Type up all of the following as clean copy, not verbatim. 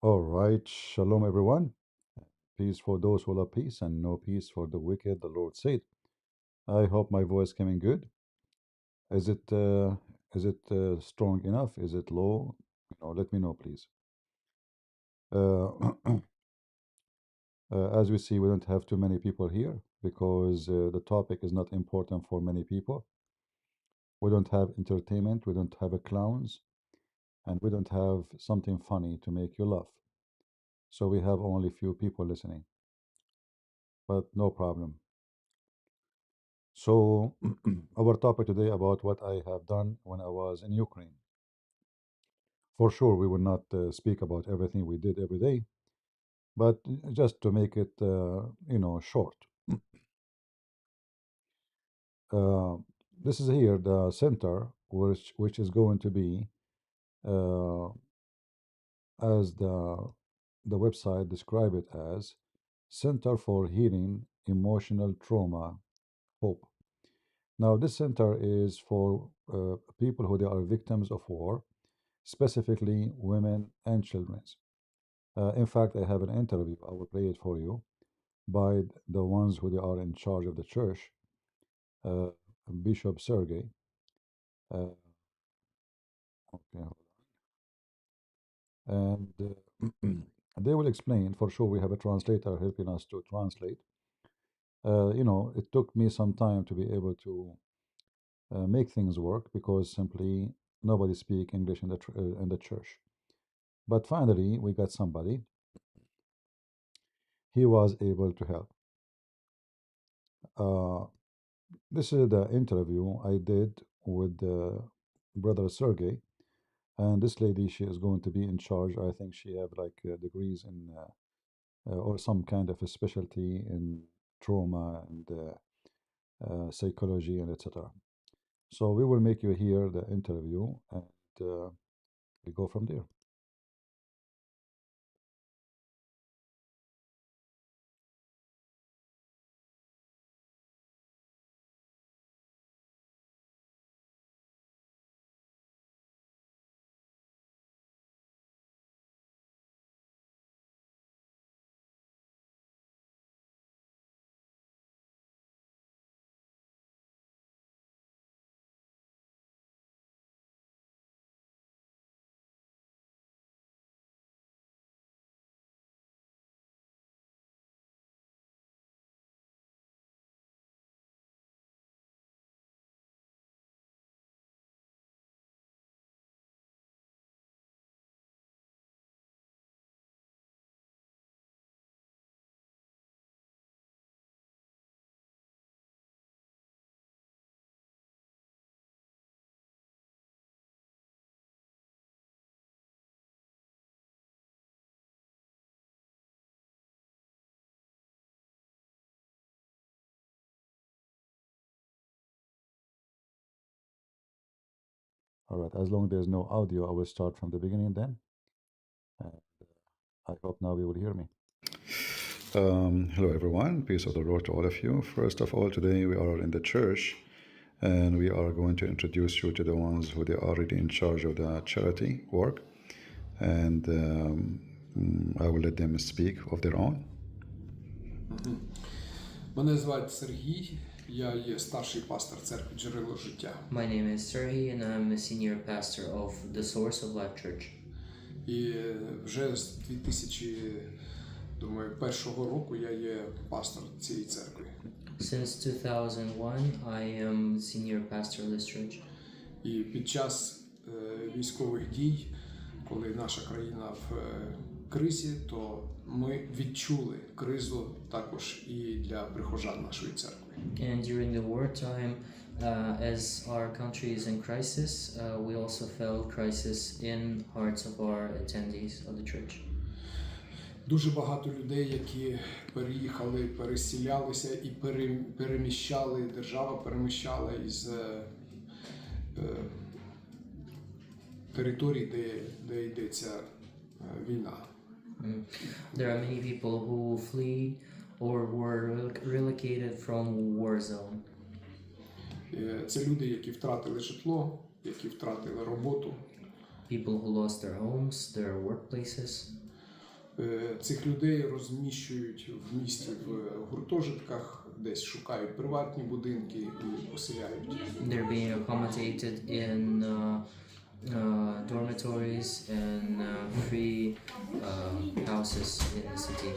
All right, shalom everyone. Peace for those who love peace and no peace for the wicked, the Lord said. I hope my voice coming good. Is it strong enough? Is it low? Let me know, please. Uh, as we see, we don't have too many people here because the topic is not important for many people. We don't have entertainment, we don't have a clowns, and we don't have something funny to make you laugh. So we have only few people listening, but no problem. So, our topic today about what I have done when I was in Ukraine. For sure, we will not speak about everything we did every day, but just to make it, short. Uh, this is here the center, which is going to be, uh, as the website describe it as, Center for Healing Emotional Trauma Hope. Now, this center is for people who they are victims of war, specifically women and children. In fact, I have an interview. I will play it for you by the ones who they are in charge of the church, uh, Bishop Sergey. Uh, okay, and they will explain. For sure, we have a translator helping us to translate. It took me some time to be able to make things work because simply nobody speak English in the church. But finally, we got somebody. He was able to help. Uh, This is the interview I did with brother Sergey, and this lady, she is going to be in charge. I think she have like degrees in or some kind of a specialty in trauma and psychology and etc. So we will make you hear the interview, and we go from there. All right. As long as there's no audio, I will start from the beginning. Then I hope now you will hear me. Hello, everyone. Peace of the Lord to all of you. First of all, today we are in the church and we are going to introduce you to the ones who they are already in charge of the charity work. And I will let them speak of their own. Мене звати Сергій, я є старший пастор церкви Джерело життя. My name is Serhi and I'm a senior pastor of the Source of Life Church. І вже з 2001 року я є пастор цієї церкви. Since 2001, I am senior pastor of this church. І під час військових дій, коли наша країна в кризі, то ми відчули кризу також і для прихожан нашої церкви. And during the wartime, as our country is in crisis, we also felt crisis in hearts of our attendees of the church. Дуже багато людей, які переїхали, переселялися і переміщали, держава переміщала із територій, де йдеться війна. There are many people who flee or were relocated from war zone. Це люди, які втратили житло, які втратили роботу. People who lost their homes, their workplaces. Цих людей розміщують в місті в гуртожитках, десь шукають приватні будинки і поселяють. They're being accommodated in dormitories and free houses in the city.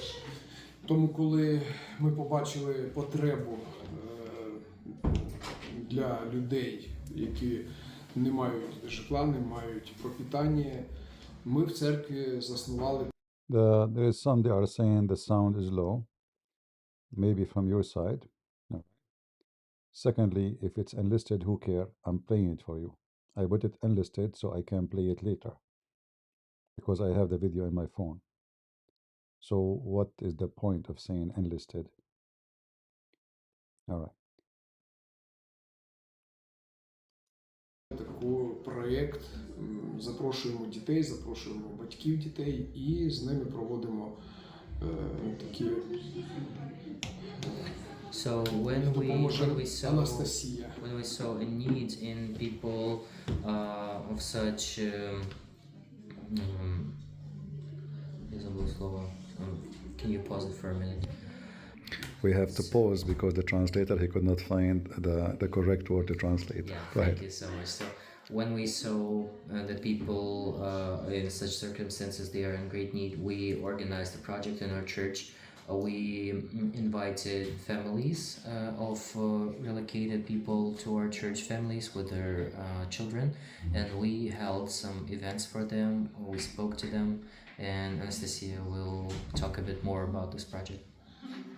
Тому, коли ми побачили потребу для людей, які не мають житла, не мають пропитання, ми в церкві заснували. There is some, they are saying the sound is low, maybe from your side. No. Secondly, if it's enlisted, who care? I'm playing it for you. I put it enlisted so I can play it later because I have the video in my phone. So what is the point of saying enlisted? All right. Такий проєкт, запрошуємо дітей, запрошуємо батьків дітей і з ними проводимо такі. So when we Анастасія. when we saw a need in people of such я забыл слово. Can you pause it for a minute? We have to pause because the translator, he could not find the correct word to translate. Yeah, Go thank ahead. you so much. So when we saw that people in such circumstances they are in great need, we organized a project in our church. We invited families of relocated people to our church, families with their children, and we held some events for them. We spoke to them, and Anastasia will talk a bit more about this project.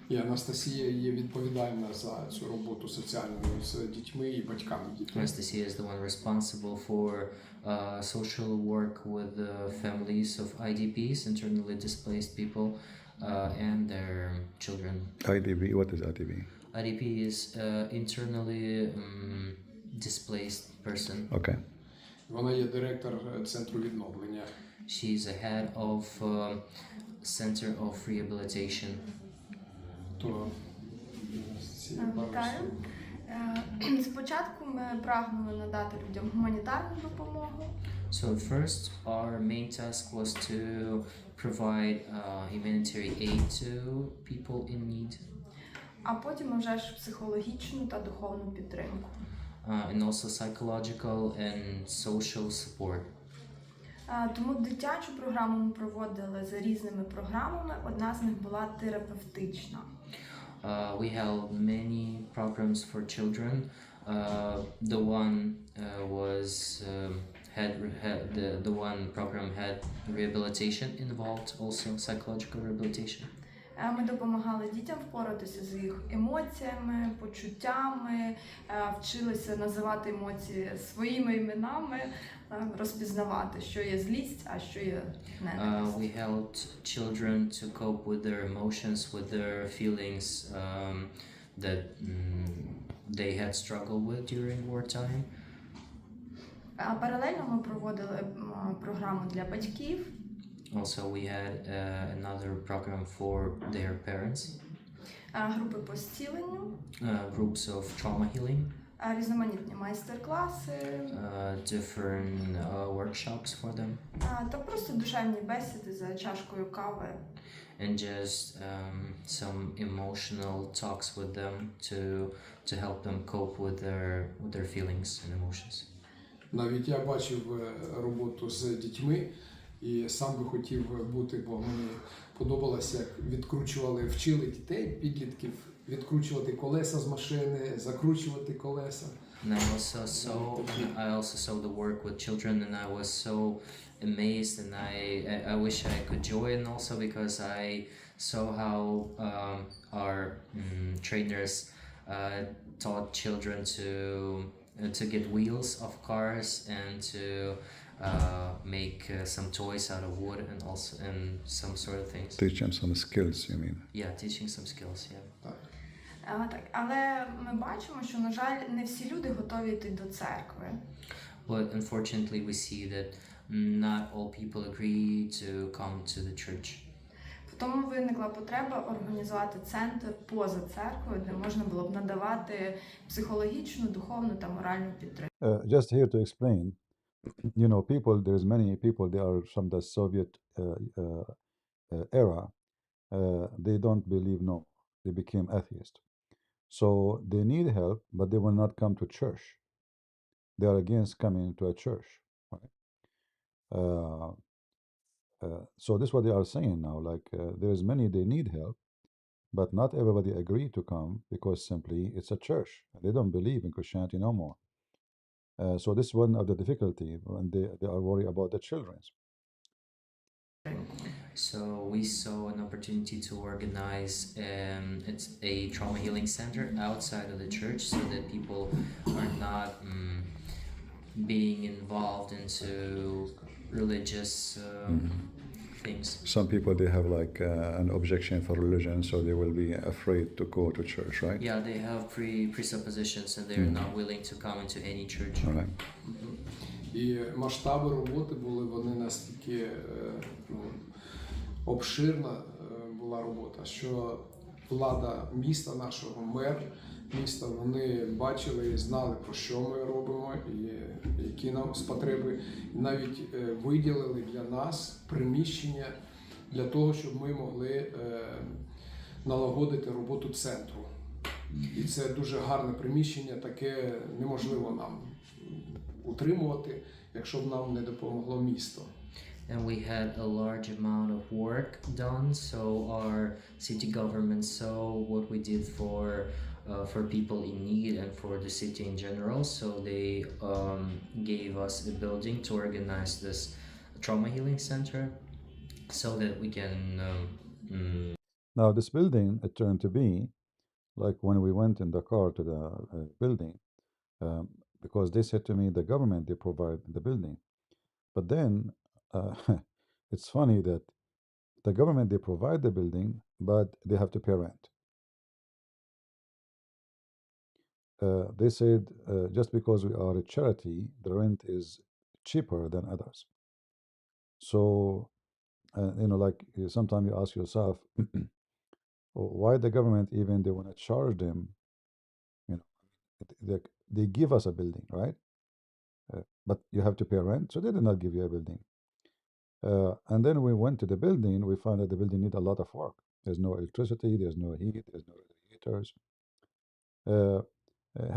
І Анастасія є відповідальна за цю роботу соціальну з дітьми і батьками дітей. Anastasia is the one responsible for social work with the families of IDPs, internally displaced people, and their children. IDB, what is IDB? IDP is internally displaced person. Okay. Вона є директор центру відновлення. She's a head of Center of Rehabilitation. То Вітаю. Спочатку ми прагнули надати людям гуманітарну допомогу. So first, our main task was to provide humanitarian aid to people in need. А потім вже ж психологічну та духовну підтримку. And also psychological and social support. Тому дитячу програму ми проводили за різними програмами. Одна з них була терапевтична. We held many programs for children. The one was the one program had rehabilitation involved, also psychological rehabilitation. Ми допомагали дітям впоратися з їх емоціями, почуттями, вчилися називати емоції своїми іменами, розпізнавати, що є злість, а що є ненависть. We helped children to cope with their emotions, with their feelings that they had struggled with during wartime. Паралельно ми проводили програму для батьків. Also, we had another program for their parents. Групи по зціленню, Groups of trauma healing. Різноманітні майстер-класи, Different workshops for them. та просто душевні бесіди за чашкою кави. And just some emotional talks with them to help them cope with their feelings and emotions. навіть я бачив роботу з дітьми і сам би хотів бути, бо мені подобалося, як вчили дітей, підлітків, відкручувати колеса з машини, закручувати колеса. And I also saw the work with children, and I was so amazed, and I wish I could join also, because I saw how our trainers taught children to get wheels of cars and to make some toys out of wood and some sort of things. Teach them some skills, you mean? Yeah, teaching some skills. Yeah. Так, але ми бачимо, що, на жаль, не всі люди готові йти до церкви. But unfortunately, we see that not all people agree to come to the church. Тому виникла потреба організувати центр поза церквою, де можна було б надавати психологічну, духовну та моральну підтримку. Just here to explain, you know, people, there's many people, they are from the Soviet era, they don't believe no. They became atheist. So they need help, but they will not come to church. They are against coming to a church. Right? Uh, so this is what they are saying now. Like there's many they need help, but not everybody agree to come because simply it's a church. They don't believe in Christianity no more. So this is one of the difficulty when they are worried about the children. So we saw an opportunity to organize it's a trauma healing center outside of the church, so that people are not being involved into religious things. Some people they have like an objection for religion, so they will be afraid to go to church, right? Yeah, they have presuppositions and they're not willing to come into any church. All right. І масштаби роботи були вони настільки обширна була робота, що влада міста нашого, мер міста, вони бачили і знали, про що ми робимо і які нам потреби. І навіть виділили для нас приміщення для того, щоб ми могли налагодити роботу центру. І це дуже гарне приміщення, таке неможливо нам утримувати, якщо б нам не допомогло місто. And we had a large amount of work done, so our city government saw what we did for people in need and for the city in general, so they gave us a building to organize this trauma healing center so that we can Now this building, it turned to be like when we went in the car to the building, because they said to me the government they provide the building, but then it's funny that the government they provide the building, but they have to pay rent. They said just because we are a charity, the rent is cheaper than others. So like sometimes you ask yourself, why the government even they want to charge them? They give us a building, right? But you have to pay rent, so they did not give you a building. And then we went to the building, we found that the building need a lot of work. There's no electricity, there's no heat, there's no radiators.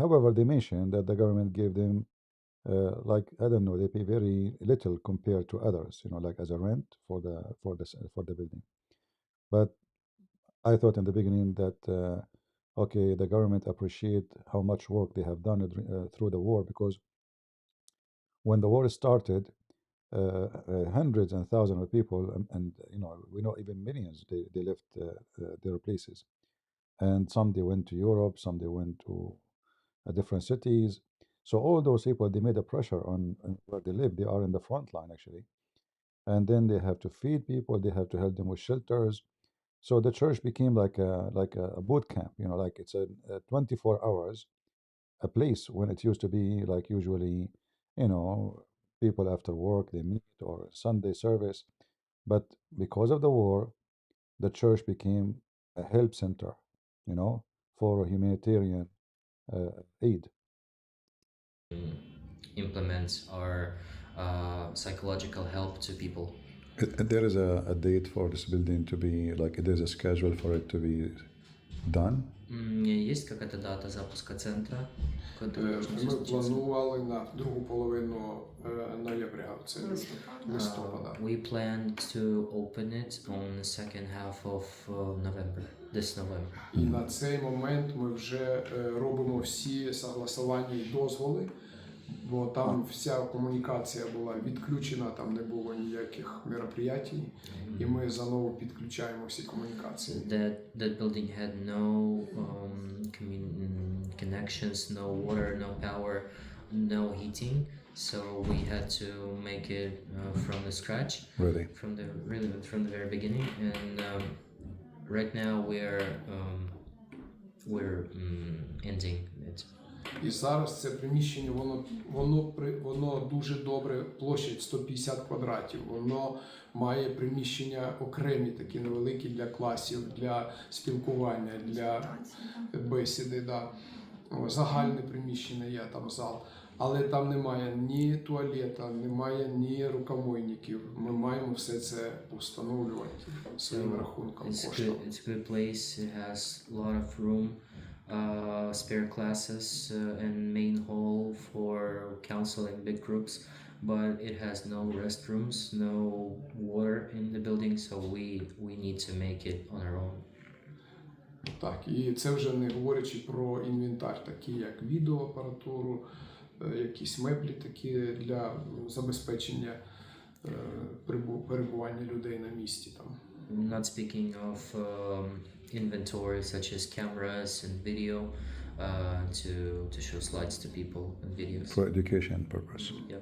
However, they mentioned that the government gave them, like I don't know, they pay very little compared to others, like as a rent for the building. But I thought in the beginning that okay, the government appreciate how much work they have done through the war, because when the war started, hundreds and thousands of people, and we know even millions, they left their places, and some they went to Europe, some they went to different cities. So all those people, they made a pressure on where they live. They are in the front line actually, and then they have to feed people. They have to help them with shelters. So the church became like a boot camp. Like it's a 24 hours a place when it used to be like usually, people after work they meet or Sunday service. But because of the war, the church became a help center, for humanitarian aid. implement our psychological help to people. There is a date for this building to be, like there's a schedule for it to be done. Есть какая-то дата запуска центра? Ми планували на другу половину ноября, це листопада. We plan to open it on the second half of November, this November. І на цей момент ми вже робимо всі согласування і дозволи, бо там вся комунікація була відключена, там не було ніяких мероприятий, і ми заново підключаємо всі комунікації. That building had no connections, no water, no power, no heating, so we had to make it from the scratch, Really? from the very beginning, and right now we're ending it. І зараз це приміщення, воно дуже добре, площадь 150 квадратів. Воно має приміщення окремі, такі невеликі для класів, для спілкування, для бесіди. Да. Загальне приміщення є, там зал. Але там немає ні туалета, немає ні рукомийників. Ми маємо все це встановлювати своїм рахунком коштом. It's a good place. It has a lot of room, spare classes, and main hall for counseling big groups. But it has no restrooms, no water in the building, so we need to make it on our own. Так, і це вже не говорячи про інвентар, такий як відеоапаратуру, якісь меблі такі для забезпечення перебування людей на місці там. Not speaking of inventory such as cameras and video to show slides to people and videos. For education purpose. Yep.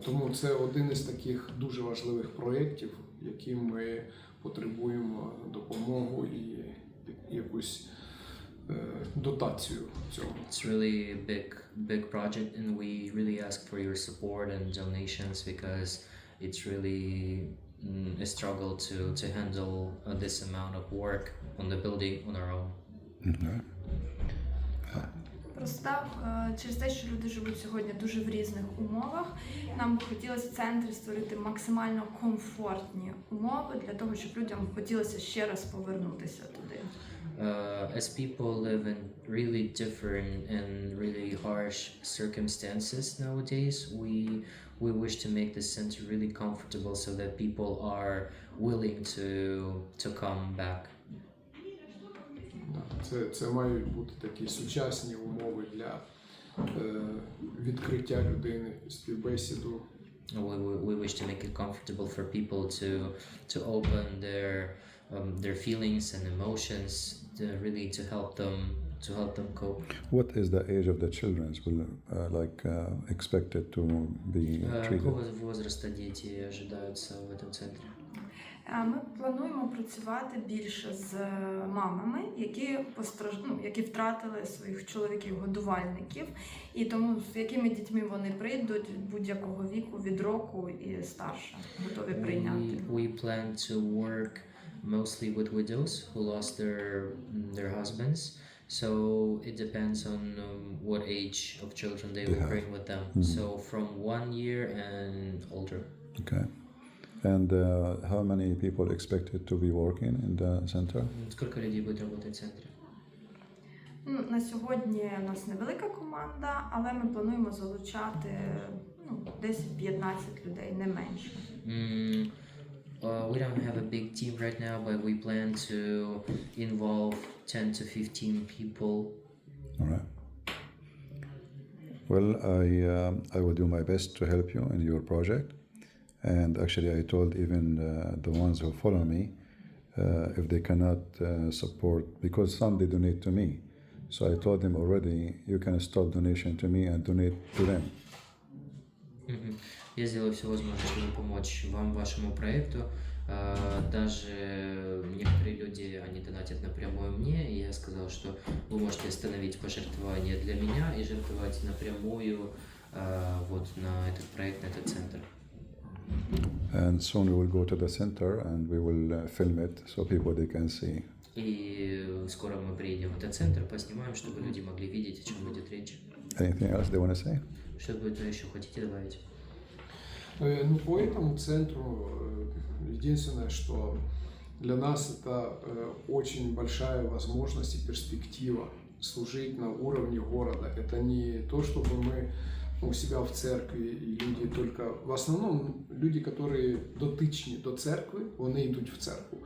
Тому це один із таких дуже важливих проєктів, яким ми потребуємо допомогу і якусь дотацію цього. It's really a big project, and we really ask for your support and donations because it's really a struggle to handle this amount of work on the building on our own. Mhm. Просто через те, що люди живуть сьогодні дуже в різних умовах, нам би хотілося в центрі створити максимально комфортні умови для того, щоб людям хотілося ще раз повернутися туди. As people live in really different and really harsh circumstances nowadays, we wish to make this center really comfortable so that people are willing to come back. Це мають бути такі сучасні умови для відкриття людини, співбесіду. We wish to make it comfortable for people to open their feelings and emotions, really to help them cope. What is the age of the children will expected to be treated? Какого возраста дети ожидаются в этом центре? Ми плануємо працювати більше з мамами, які втратили своїх чоловіків-годувальників, і тому з якими дітьми вони прийдуть будь-якого віку, від року і старше, готові прийняти. We plan to work mostly with widows who lost their husbands. So it depends on what age of children they will bring with them. So from 1 year and older. Okay. And how many people expected to be working in the center? Сколько людей будет работать в центре? На сьогодні у нас невелика команда, але ми плануємо залучати 10-15 людей, не менше. We don't have a big team right now, but we plan to involve 10 to 15 people. All right. Well, I will do my best to help you in your project. And actually, I told even the ones who follow me, if they cannot support, because some they donate to me. So I told them already, you can stop donation to me and donate to them. Я сделаю все возможное, чтобы помочь вам, вашему проекту. Даже некоторые люди, они донатят напрямую мне, и я сказал, что вы можете остановить пожертвование для меня и жертвовать напрямую вот на этот проект, на этот центр. And soon we will go to the center and we will film it so people they can see. И скоро мы приедем в этот центр, поснимаем, чтобы люди могли видеть, о чем идет речь. Anything else they want to say? Что-то еще хотите добавить? По этому центру единственное, что для нас это очень большая возможность и перспектива служить на уровне города. Это не то, чтобы мы у себя в церкві, і люди тільки, в основному люди, які дотичні до церкви, вони йдуть в церкву.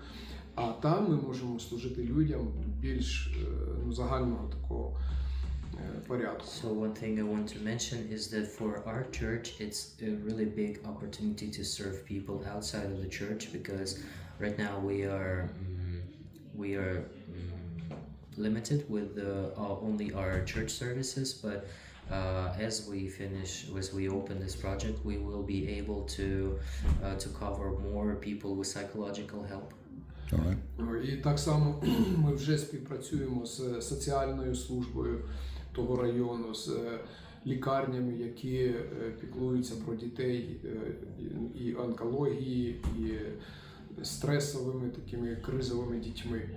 А там ми можемо служити людям більш загального такого порядку. So one thing I want to mention is that for our church, it's a really big opportunity to serve people outside of the church, because right now we are limited with only our church services, but as we open this project, we will be able to cover more people with psychological help. All І так само ми вже співпрацюємо з соціальною службою того району, з лікарнями, які піклуються про дітей і онкології, і стресовими, такими кризовими дітьми.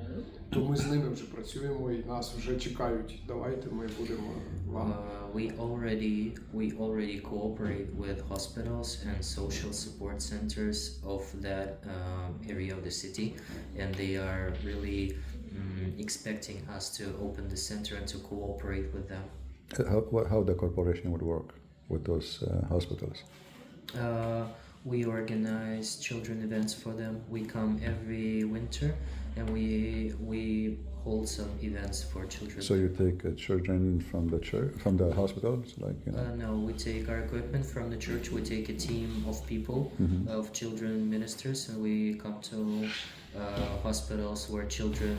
То ми з ними вже працюємо і нас вже чекають. Давайте ми будемо вам. We already cooperate with hospitals and social support centers of that area of the city, and they are really expecting us to open the center and to cooperate with them. How the corporation would work with those hospitals? We organize children events for them. We come every winter and we hold some events for children. So you take children from the church, from the hospitals, like, you know? No, we take our equipment from the church. We take a team of people, of children ministers, and we come to hospitals where children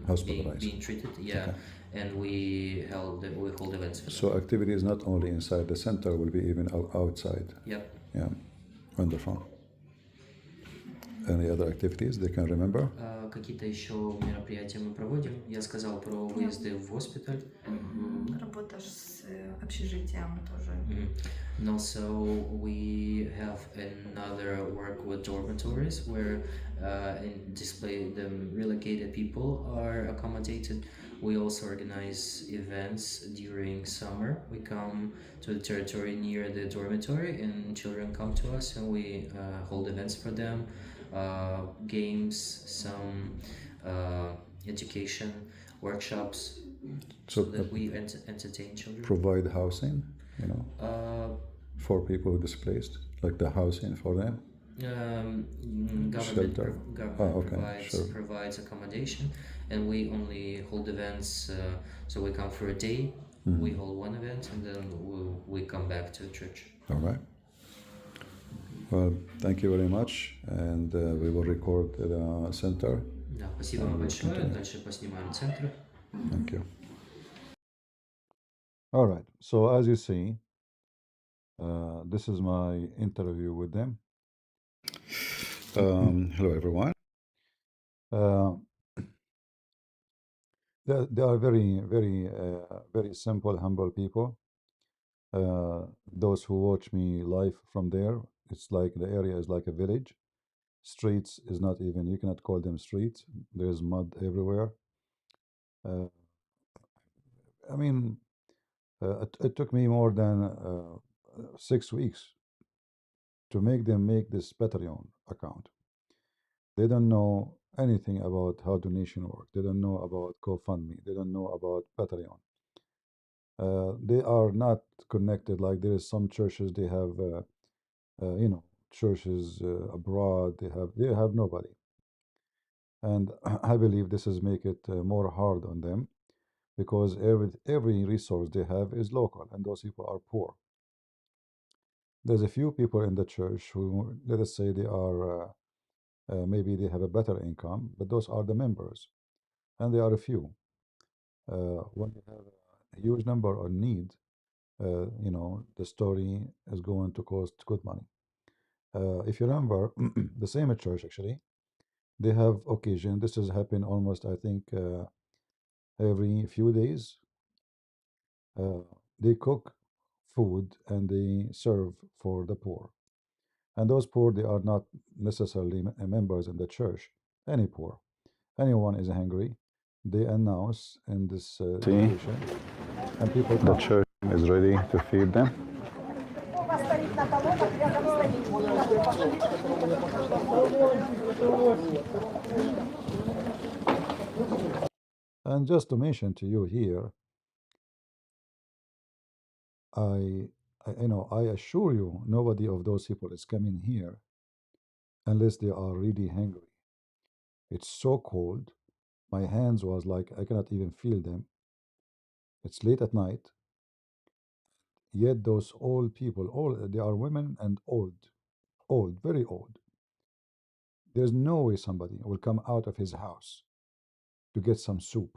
are being treated. Yeah, okay. And we hold events for them. So activity is not only inside the center, will be even outside. Yep. Yeah, wonderful. Any other activities they can remember? Какие-то еще мероприятия мы проводим. Я сказал про выезды в госпиталь. Работа с общежитием тоже. And also we have another work with dormitories where the relocated people are accommodated. We also organize events during summer. We come to the territory near the dormitory and children come to us and we hold events for them. Games, some education workshops, so that we entertain children. Provide housing, you know, for people displaced, like the housing for them. Government provides accommodation, and we only hold events. So we come for a day, we hold one event, and then we come back to church. All right. Well, thank you very much, and we will record the center. Да, спасибо вам большое. Дальше поснимаем центр. Thank you. All right. So as you see, this is my interview with them. Hello, everyone. They are very, very, very simple, humble people. Those who watch me live from there, it's like the area is like a village. Streets is not even, you cannot call them streets. There's mud everywhere. I mean, it took me more than 6 weeks to make them make this Patreon account. They don't know anything about how donation works. They don't know about GoFundMe. They don't know about Patreon. They are not connected. Like there is some churches, they have, you know, churches abroad. They have nobody. And I believe this is make it more hard on them, because every resource they have is local, and those people are poor. There's a few people in the church who, let us say, they are maybe they have a better income, but those are the members, and they are a few. When you have a huge number of need, you know, the story is going to cost good money. If you remember, the same church actually, they have occasion. This has happened almost, I think, every few days. They cook food and they serve for the poor. And those poor, they are not necessarily members in the church. Any poor, anyone is hungry, they announce in this location, and people come. The church is ready to feed them. And just to mention to you here, I assure you, nobody of those people is coming here unless they are really hungry. It's so cold. My hands was like, I cannot even feel them. It's late at night. Yet those old people, they are women and old, very old. There's no way somebody will come out of his house to get some soup.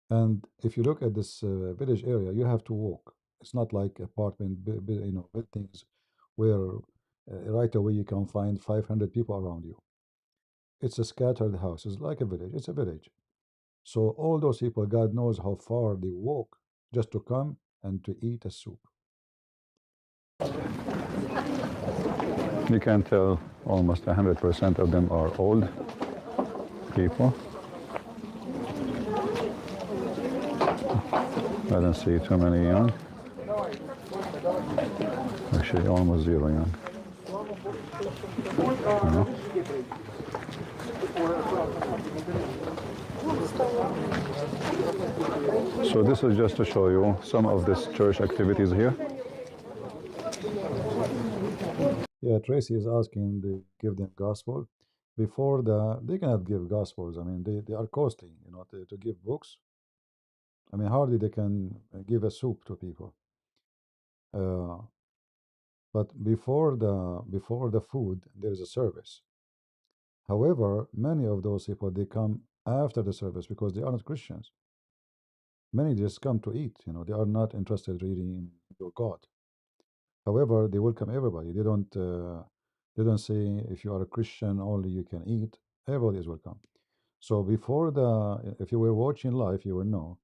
And if you look at this village area, you have to walk. It's not like apartment, buildings where right away you can find 500 people around you. It's a scattered house. It's like a village. It's a village. So all those people, God knows how far they walk just to come and to eat a soup. You can tell almost 100% of them are old people. I don't see too many young. Actually, almost zero young. You know? So this is just to show you some of this church activities here. Yeah, Tracy is asking to give them gospel. Before they cannot give gospels. I mean, they are costly, you know, to give books. I mean, hardly they can give a soup to people. But before the food, there is a service. However, many of those people, they come after the service because they are not Christians. Many just come to eat, you know, they are not interested really in your God. However, they welcome everybody. They don't say if you are a Christian only you can eat. Everybody is welcome. So before if you were watching live, you will know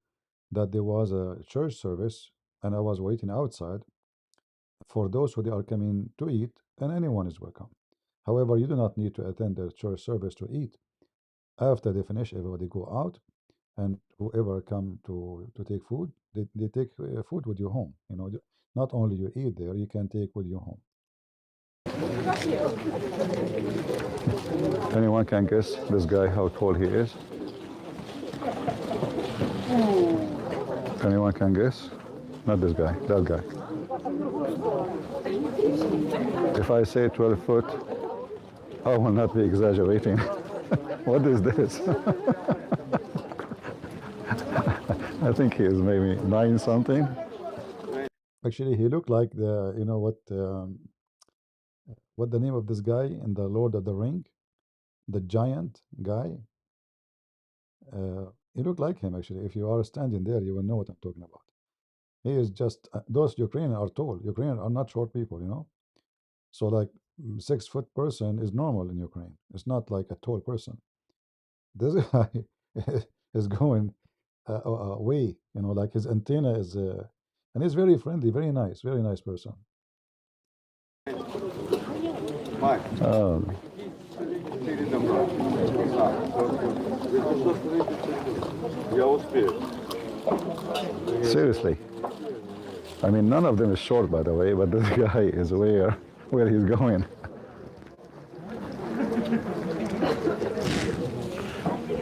that there was a church service, and I was waiting outside for those who they are coming to eat, and anyone is welcome. However, you do not need to attend the church service to eat. After they finish, everybody go out, and whoever come to take food, they take food with you home. You know, not only you eat there, you can take with you home. Anyone can guess this guy how tall he is? Anyone can guess? Not this guy, that guy. If I say 12 foot, I will not be exaggerating. What is this? I think he is maybe 9 something. Actually, he looked like you know what the name of this guy in the Lord of the Ring, the giant guy. He looked like him actually. If you are standing there, you will know what I'm talking about. He is just those Ukrainians are tall. Ukrainians are not short people, you know. So like 6 foot person is normal in Ukraine. It's not like a tall person. This guy is going way, you know, like his antenna is, and he's very friendly, very nice person. Oh. Seriously. I mean, none of them is short, by the way, but this guy is where he's going.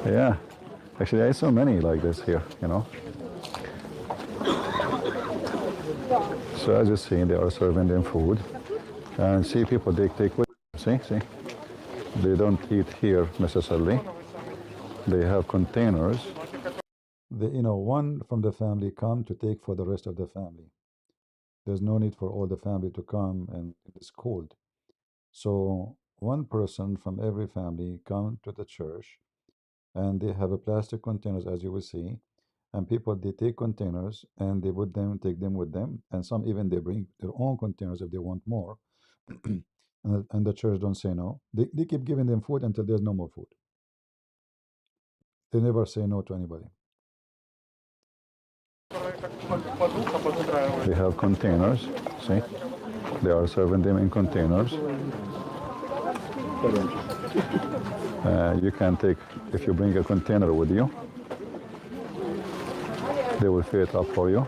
Yeah. Actually, I saw many like this here, you know. So as you see, they are serving them food. And see, people, they take with them. See? They don't eat here necessarily. They have containers. You know, one from the family come to take for the rest of the family. There's no need for all the family to come, and it's cold. So one person from every family come to the church, and they have a plastic containers, as you will see. And people, they take containers and they take them with them. And some even they bring their own containers if they want more. And the church don't say no. They keep giving them food until there's no more food. They never say no to anybody. They have containers, see? They are serving them in containers. You can take, if you bring a container with you, they will fill it up for you,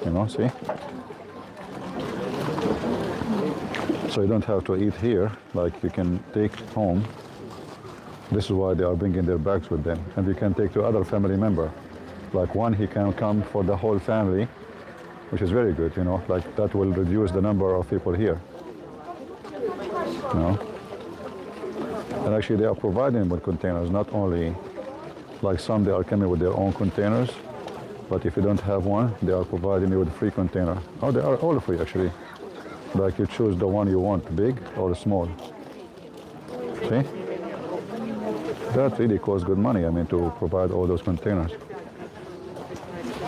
you know, see? So you don't have to eat here, like you can take home. This is why they are bringing their bags with them. And you can take to other family member. Like one, he can come for the whole family, which is very good, you know, like that will reduce the number of people here. You know? And actually they are providing with containers, not only like some they are coming with their own containers, but if you don't have one, they are providing you with a free container. Oh, they are all free actually. Like you choose the one you want, big or small. See? That really costs good money, I mean, to provide all those containers.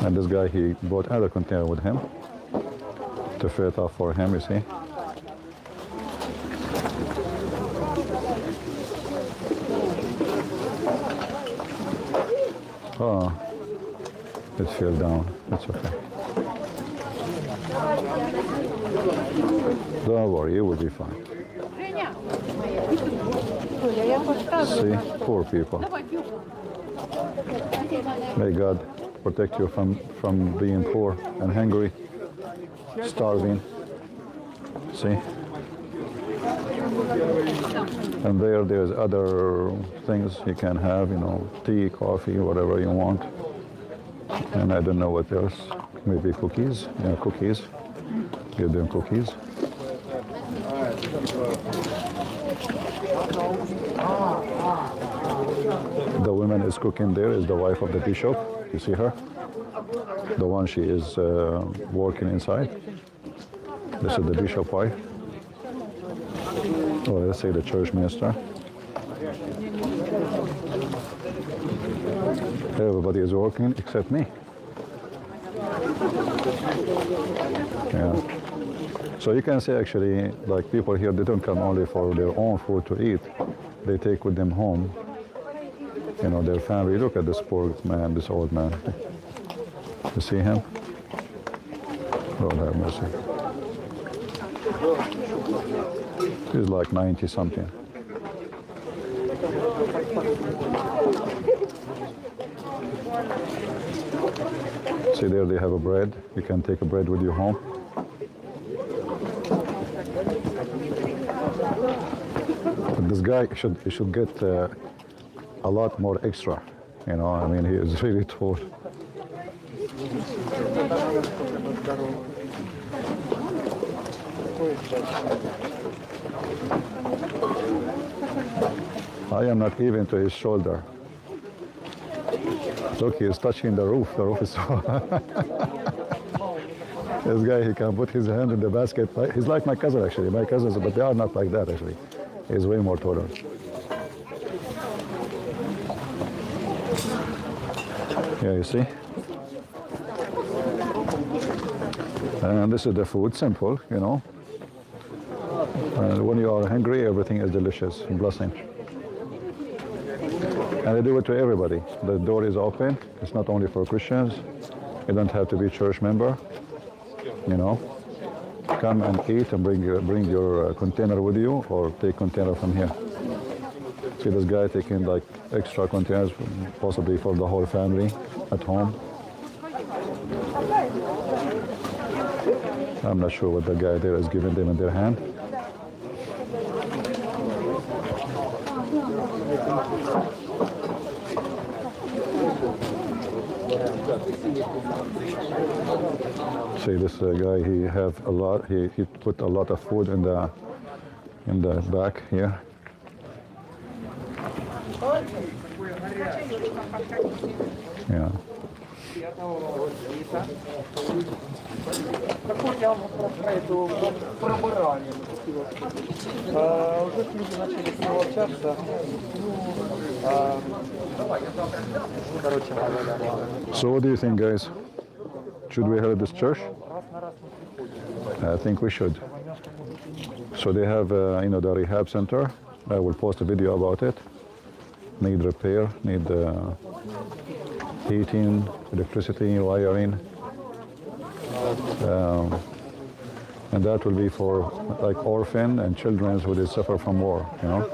And this guy, he bought another container with him to fill it up for him, you see. Oh, it fell down. It's okay. Don't worry, it will be fine. See, poor people. May God protect you from being poor and hungry, starving. See? And there's other things you can have, you know, tea, coffee, whatever you want. And I don't know what else. Maybe cookies. Yeah, cookies. Give them cookies. The woman is cooking there is the wife of the bishop. You see her? The one she is working inside. This is the bishop wife. Or let's say the church minister. Everybody is working except me. Yeah. So you can say actually, like people here, they don't come only for their own food to eat. They take with them home, you know, their family. Look at this poor man, this old man. You see him? Lord have mercy. He's like 90 something. See there they have a bread. You can take a bread with you home. But this guy should get a lot more extra. You know, I mean, he is really tall. I am not even to his shoulder. Look, he is touching the roof. The roof is so This guy, he can put his hand in the basket. He's like my cousin, actually. My cousins, but they are not like that, actually. He's way more taller. Yeah, you see? And this is the food, simple, you know. And when you are hungry, everything is delicious, a blessing. And they do it to everybody. The door is open. It's not only for Christians. You don't have to be a church member, you know. Come and eat and bring your container with you, or take container from here. See this guy taking like extra containers, possibly for the whole family at home. I'm not sure what the guy there is giving them in their hand. See this guy, he have a lot. He put a lot of food in the back here. Yeah. So what do you think, guys? Should we help this church? I think we should. So they have, you know, the rehab center. I will post a video about it. Need repair, need heating, electricity, wiring. And that will be for like orphan and children who they suffer from war, you know.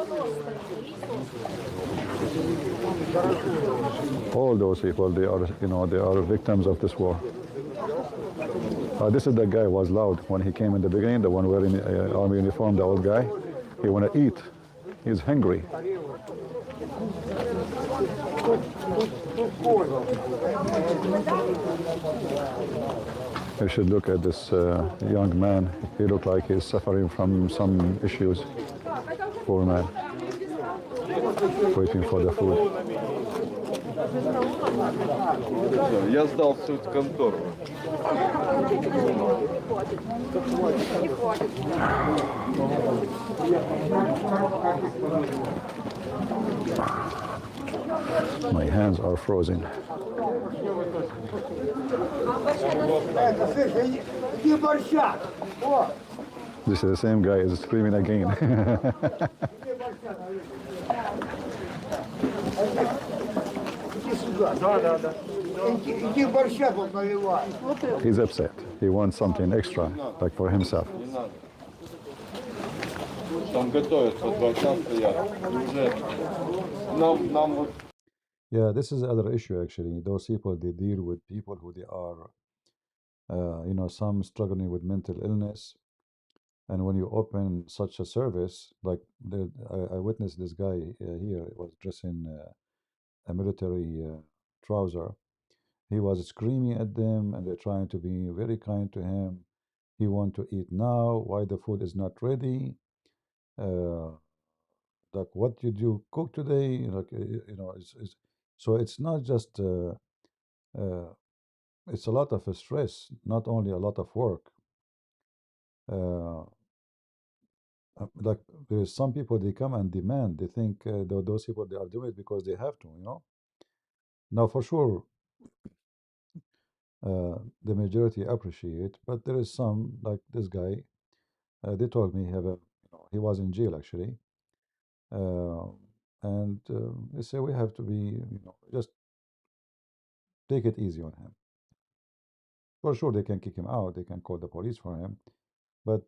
All those people, they are, you know, they are victims of this war. This is the guy who was loud when he came in the beginning, the one wearing army uniform, the old guy. He want to eat. He's hungry. You should look at this young man. He looks like he's suffering from some issues. Poor man. Waiting for the food. Я сдал в суд контору. My hands are frozen. This is the same guy is screaming again. He's upset. He wants something extra, like for himself. Там готовятся, 2 часа стоят. И уже нам вот Yeah, this is the other issue actually. Those people, they deal with people who they are, some struggling with mental illness. And when you open such a service, like I witnessed this guy here was dressed in a military trouser. He was screaming at them, and they're trying to be very kind to him. He want to eat now. Why the food is not ready? Uh, like, what did you cook today? Like, so it's not just uh, it's a lot of stress, not only a lot of work. Uh, like there's some people they come and demand. They think those people they are doing it because they have to. Now for sure, the majority appreciate, but there is some like this guy. They told me he was in jail actually, uh, and they say we have to be just take it easy on him. For sure, they can kick him out. They can call the police for him, but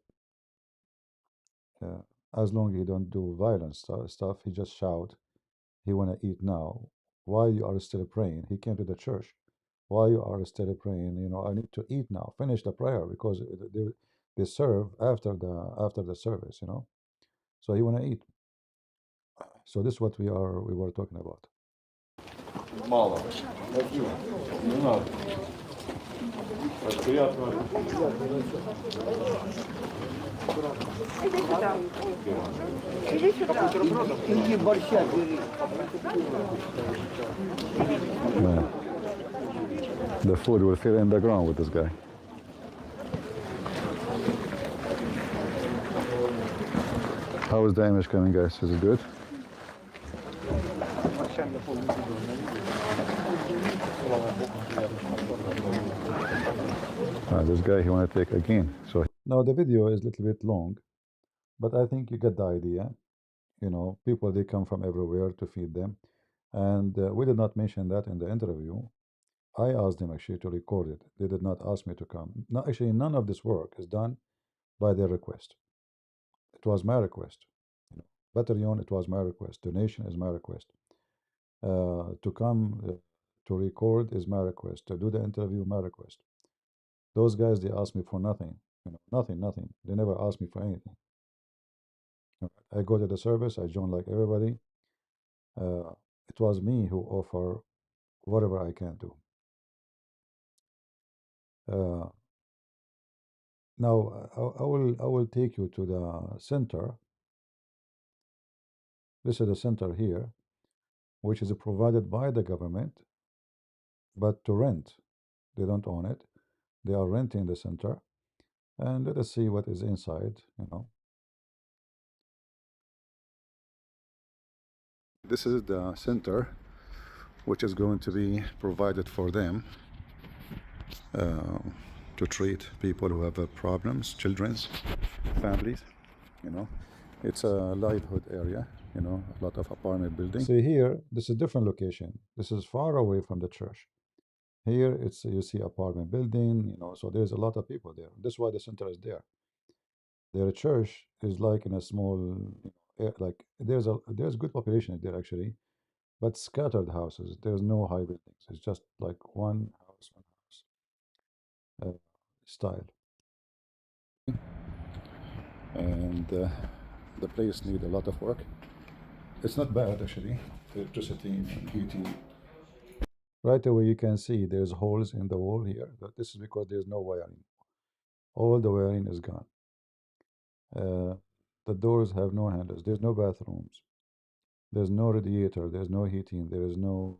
uh, as long as he don't do violent stuff, he just shout. He wanna eat now. Why you are still praying? He came to the church. Why you are still praying? I need to eat now. Finish the prayer because they serve after the service. So he wanna eat. So this is what we were talking about. мало. Возьму. Не надо. Так, приятного аппетита. Yeah. The food will fill in the ground with this guy. How is the image coming, guys? Is it good? This guy, he want to take again. So now the video is a little bit long, but I think you get the idea. People, they come from everywhere to feed them. And we did not mention that in the interview. I asked them actually to record it. They did not ask me to come. No, actually, none of this work is done by their request. It was my request. Battalion, it was my request. Donation is my request. To come to record is my request. To do the interview, my request. Those guys, they asked me for nothing. Nothing. They never asked me for anything. I go to the service. I join like everybody. It was me who offer whatever I can do. Now I will take you to the center. This is the center here, which is provided by the government, but to rent. They don't own it. They are renting the center, and let us see what is inside. This is the center, which is going to be provided for them uh, to treat people who have problems, children's, families. It's a livelihood area. A lot of apartment buildings. See here, this is a different location. This is far away from the church. Here, you see apartment building. So there's a lot of people there. That's why the center is there. Their church is like in a small, like there's good population there actually, but scattered houses. There's no high buildings. It's just like one house style. And the place need a lot of work. It's not bad actually. Electricity and heating. Right away you can see there's holes in the wall here. But this is because there's no wiring. All the wiring is gone. The doors have no handles. There's no bathrooms. There's no radiator. There's no heating. There is no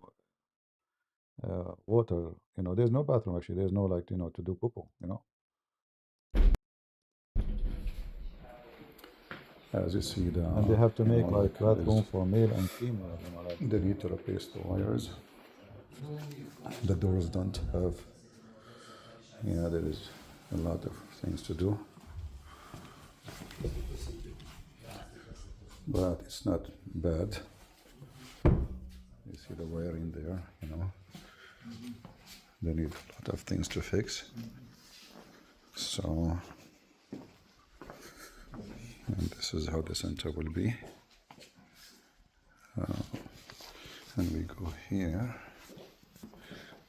water. There's no bathroom actually. There's no to do poo. As you see, and they have to make like bathroom for male and female. They need to replace the wires. The doors don't have. There is a lot of things to do, but it's not bad. You see the wiring there. They need a lot of things to fix. So And this is how the center will be. And we go here.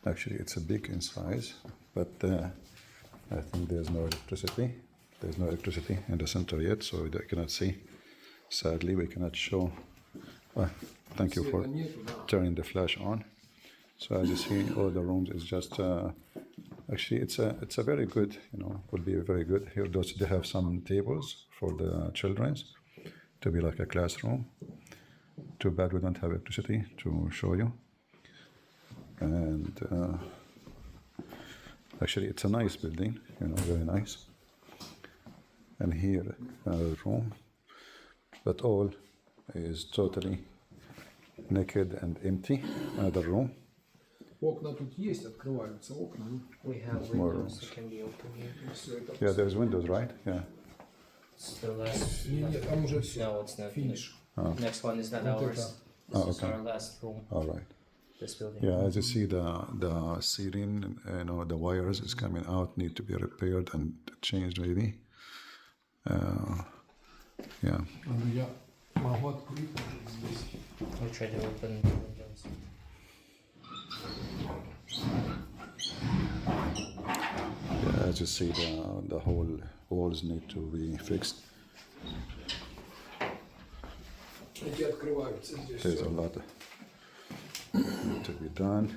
Actually, it's a big in size, but I think there's no electricity. There's no electricity in the center yet, so we cannot see. Sadly, we cannot show. Thank you for turning the flash on. So as you see, all the rooms is just. Actually, it's a very good. Would be very good. Here, they have some tables for the children's, to be like a classroom. Too bad we don't have electricity to show you. And actually, it's a nice building. Very nice. And here, another room. But all is totally naked and empty. Another room. Окна тут есть, открываются окна. We have windows that can be open here. Yeah, there's windows, right? Yeah. It's the last. Нет, там уже все. No, it's not. Finish. Next one is not ours. This is our last room. All right. This building. Yeah, as you see, the ceiling, the wires is coming out, need to be repaired and changed maybe. Yeah. Я могу открыть здесь. We try to open the windows. Yeah, as you see, the whole walls need to be fixed. Эти открываются здесь. There's a lot need to be done.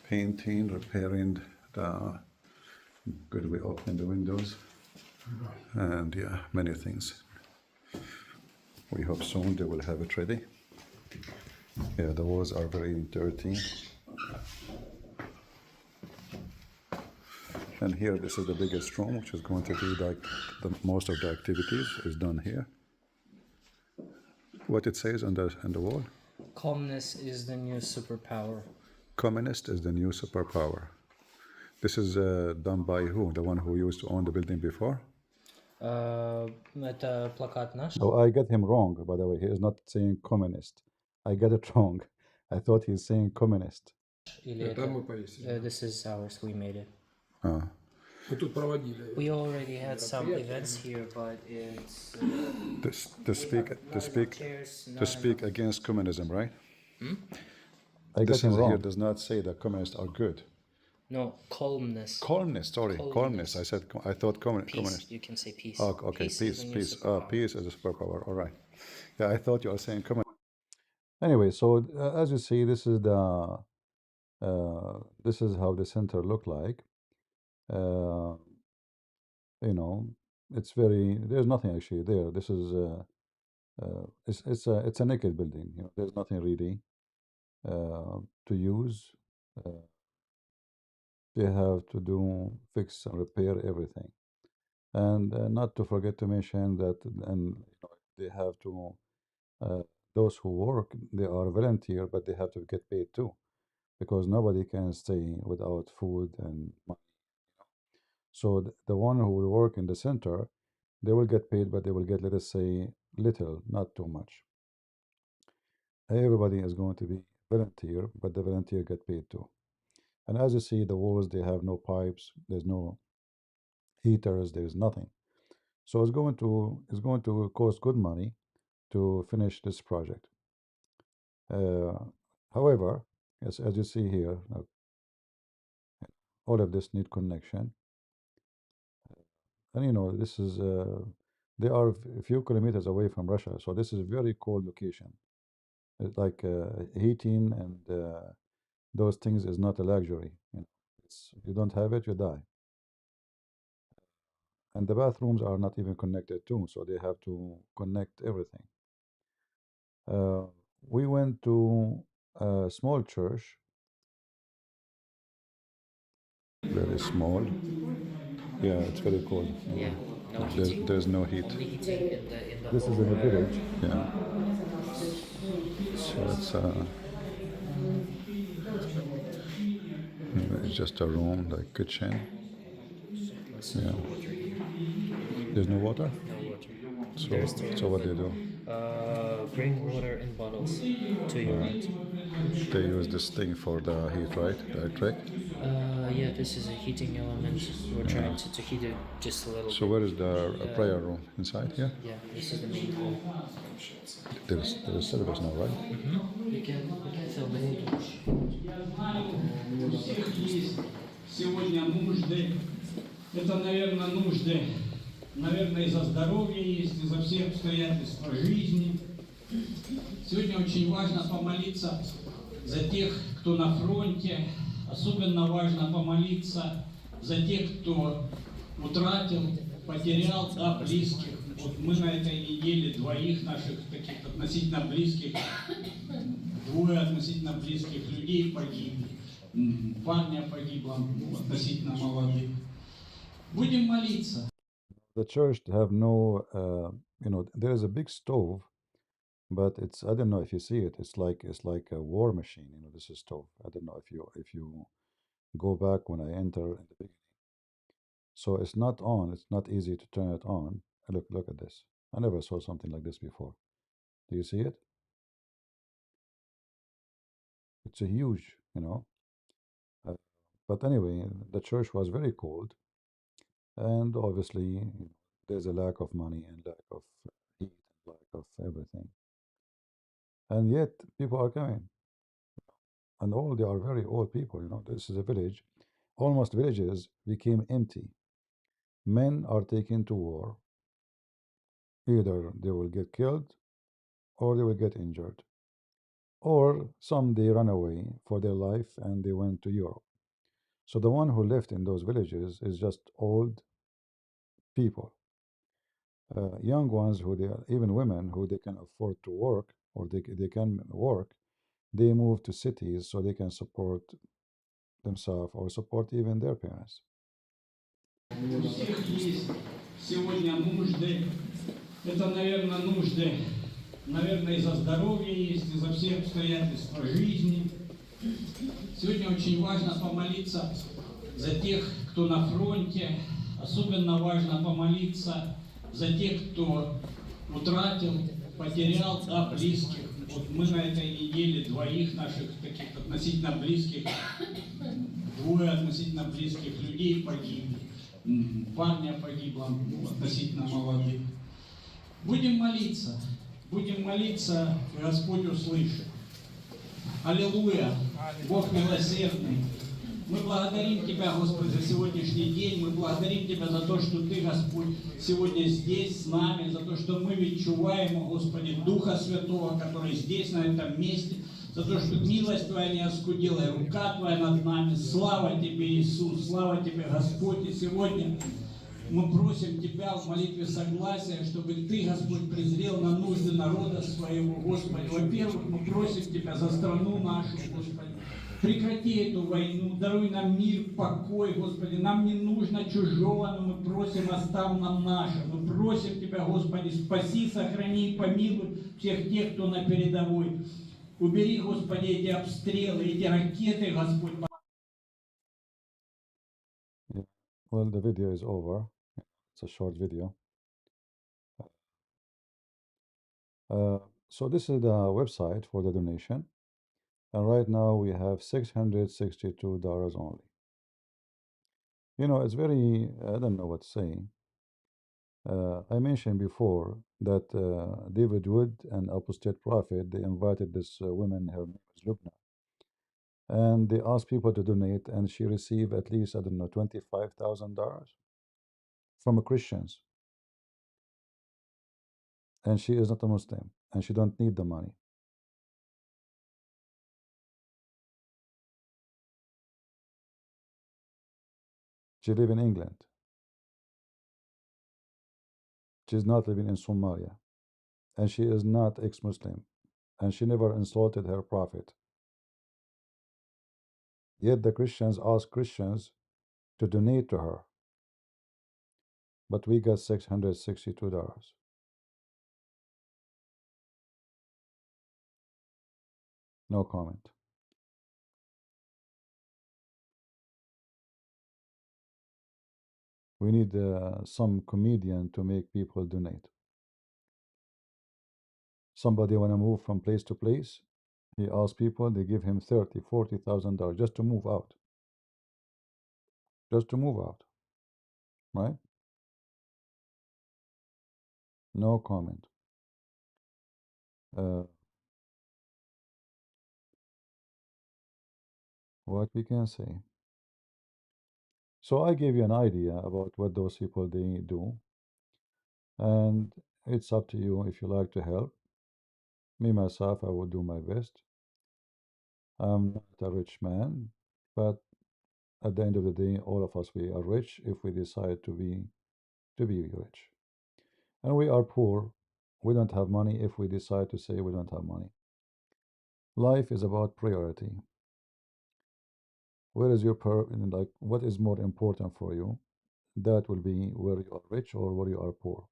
Painting, repairing the. Good, we open the windows. And yeah, many things. We hope soon they will have it ready. Yeah, the walls are very dirty. And here, this is the biggest room, which is going to be like most of the activities is done here. What it says on the wall? Calmness is the new superpower. Communist is the new superpower. This is done by who? The one who used to own the building before? Это плакат наш. So I got him wrong, by the way. He is not saying communist. I got it wrong. I thought he's saying communist. Или Там мы повесили. this is ours. We made it. Мы тут проводили. We already had some events here, but it's To speak against communism, right? I got This him is wrong. here Here does not say that communists are good. no calmness. Columnist, sorry, columnist. I thought Peace. communist. You can say peace. Oh, okay, Peace. peace, Is the new peace. superpower. Peace is a superpower. All right. Yeah, I thought you were saying communist. Anyway, so as you see, this is how the center looked like. It's very. There's nothing actually there. This is it's a naked building. There's nothing really to use. They have to fix and repair everything, and not to forget to mention that, and they have to. Those who work, they are volunteer, but they have to get paid too, because nobody can stay without food and money. So the one who will work in the center, they will get paid, but they will get, let us say, little, not too much. Everybody is going to be volunteer, but the volunteer get paid too. And as you see, the walls, they have no pipes, there's no heaters, there's nothing. So it's going to cost good money to finish this project. However, as you see here, all of this need connection. And this is they are a few kilometers away from Russia, so this is a very cold location. It's like heating and those things is not a luxury. You don't have it, you die. And the bathrooms are not even connected too, so they have to connect everything. We went to a small church, very small. Yeah, it's very cold. Yeah. No heating. There's no heat. Only heating in the This is in the village. Yeah. So it's just a room, like kitchen. Yeah. There's no water? No water. So what do you do? Bring water in bottles to your aunt. They use this thing for the heat, right? The electric? Yeah, this is a heating element. We're trying to heat it just a little So bit. where is the prayer room? Inside here? Yeah, this is the main hall. There is service now, right? You can film it. Я знаю, у всех есть сегодня нужды. Это, наверное, нужды, наверное, из-за здоровья есть, из-за всех обстоятельств жизни. Сегодня очень важно помолиться за тех, кто на фронте. Особенно важно помолиться за тех, кто утратил, потерял, да, близких. Вот мы на этой неделе двоих наших таких относительно близких, двое относительно близких людей погибли. Парня погибло, относительно молодых. Будем молиться. The church have no, there is a big stove, but it's, I don't know if you see it. It's like a war machine. This is stove. I don't know if you go back when I enter in the beginning. So it's not on. It's not easy to turn it on. Look at this. I never saw something like this before. Do you see it? It's a huge. Uh, but anyway, the church was very cold, and obviously there's a lack of money and lack of heat and lack of everything. And yet people are coming, and all they are very old people. This is a village. Almost villages became empty. Men are taken to war. Either they will get killed or they will get injured. Or some they run away for their life and they went to Europe. So the one who left in those villages is just old people, young ones who they are, even women who they can afford to work or they can work, they move to cities so they can support themselves or support even their parents. У всех есть сегодня нужды. Это, наверное, нужды, наверное, из-за здоровья есть, из-за всех обстоятельств жизни. Сегодня очень важно помолиться за тех, кто на фронте. Особенно важно помолиться за тех, кто утратил, потерял, да, близких. Вот мы на этой неделе двоих наших таких относительно близких, двое относительно близких людей погибли. Парня погибло, относительно молодых. Будем молиться, Господь услышит. Аллилуйя, Бог милосердный. Мы благодарим Тебя, Господь, за сегодняшний день. Мы благодарим Тебя за то, что Ты, Господь, сегодня здесь с нами, за то, что мы відчуваємо, Господи, Духа Святого, который здесь, на этом месте, за то, что милость Твоя не оскудела, и рука Твоя над нами. Слава Тебе, Иисус, слава Тебе, Господь. И сегодня мы просим Тебя в молитве согласия, чтобы Ты, Господь, презрел на нужды народа своего, Господи. Во-первых, мы просим Тебя за страну нашу, Господи. Прекрати эту войну, даруй нам мир, покой, Господи. Нам не нужно чужого, но мы просим, оставь нам наше. Мы просим Тебя, Господи, спаси, сохрани и помилуй всех тех, кто на передовой. Убери, Господи, эти обстрелы, эти ракеты, Господь. Yeah. Well, the video is over. It's a short video. So this is the website for the donation. And right now we have $662 only. It's very, I don't know what to say. I mentioned before that David Wood, an apostate prophet, they invited this woman, her name is Lubna, and they asked people to donate, and she received at least, I don't know, $25,000 from Christians. And she is not a Muslim, and she don't need the money. She live in England. She's not living in Somalia, and she is not ex-Muslim, and she never insulted her prophet. Yet the Christians ask Christians to donate to her, but we got $662. No comment. We need some comedian to make people donate. Somebody want to move from place to place. He asks people, they give him $30,000, $40,000 just to move out. just to move out, right? No comment. Uh, what we can say. So I gave you an idea about what those people they do, and it's up to you if you like to help. Me myself, I will do my best. I'm not a rich man, but at the end of the day, all of us we are rich if we decide to be rich, and we are poor. We don't have money if we decide to say we don't have money. Life is about priority. Where is your like what is more important for you? That will be where you are rich or where you are poor.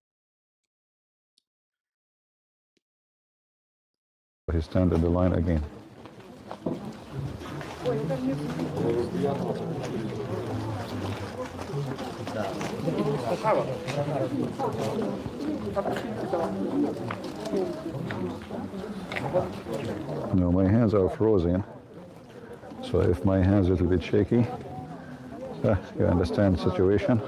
He stand in the line again. No, my hands are frozen. So if my hands a little bit shaky, you understand the situation.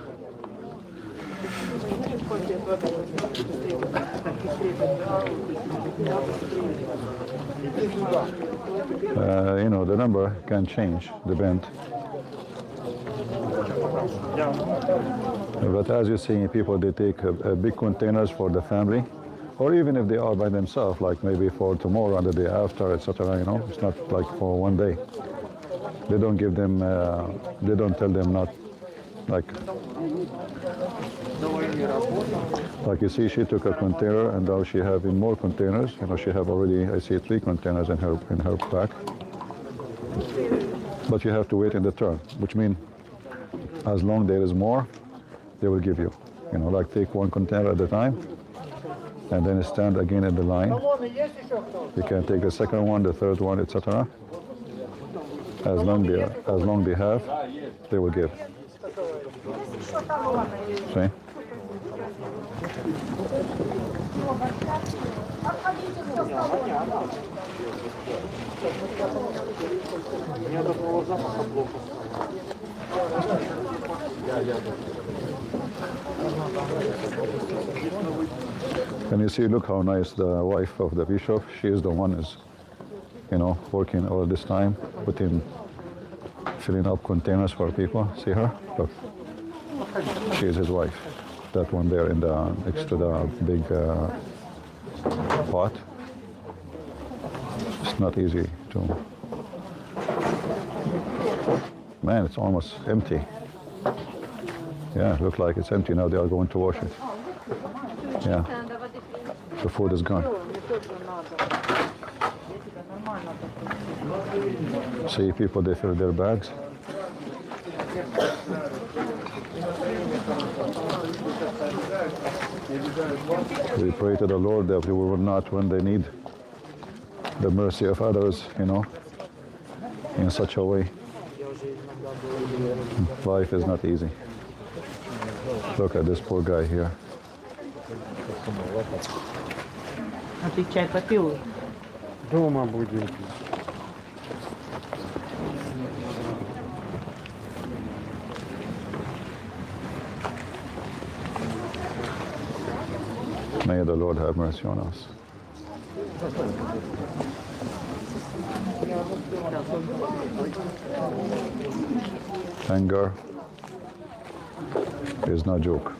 The number can change, depend. But as you see, people, they take big containers for the family, or even if they are by themselves, like maybe for tomorrow and the day after, etc. It's not like for one day. They don't give them, they don't tell them not, like you see, she took a container and now she having more containers. She have already, I see 3 containers in her pack. But you have to wait in the turn, which means as long there is more, they will give you. Like take 1 container at a time, and then stand again in the line. You can take the second one, the third one, etc. As long they have, they will give. See? And you see, look how nice the wife of the bishop, she is the one is, working all this time, filling up containers for people. See her? Look. She is his wife. That one there next to the big pot. It's not easy to... Man, it's almost empty. Yeah, look like it's empty now. They are going to wash it. Yeah. The food is gone. See people, they fill their bags. We pray to the Lord that we will not, when they need the mercy of others, in such a way. Life is not easy. Look at this poor guy here. А ты чай попил? Дома будем пить. May the Lord have mercy on us. Anger is no joke.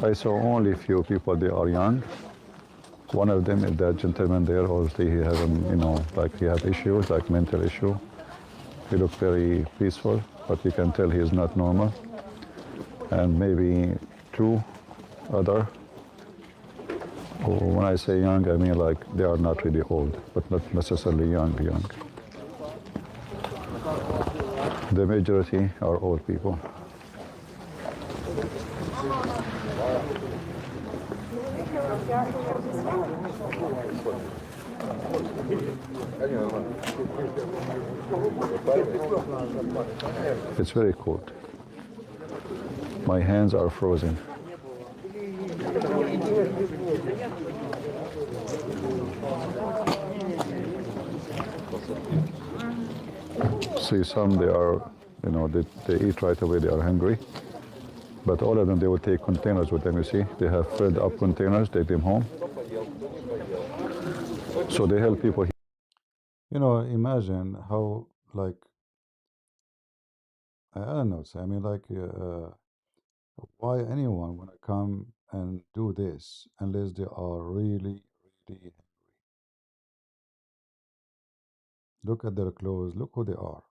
I saw only few people, they are young. One of them is that gentleman there, obviously he has, like he have issues, like mental issue. He looked very peaceful, but you can tell he is not normal. And maybe 2 other. When I say young, I mean like they are not really old, but not necessarily young. The majority are old people. It's very cold. My hands are frozen. see some, they are, they eat right away, they are hungry. But all of them, they will take containers with them, you see. They have filled up containers, take them home. So they help people. Imagine how, like, I don't know, I mean, like, why anyone want to come and do this unless they are really, really. Look at their clothes, look who they are.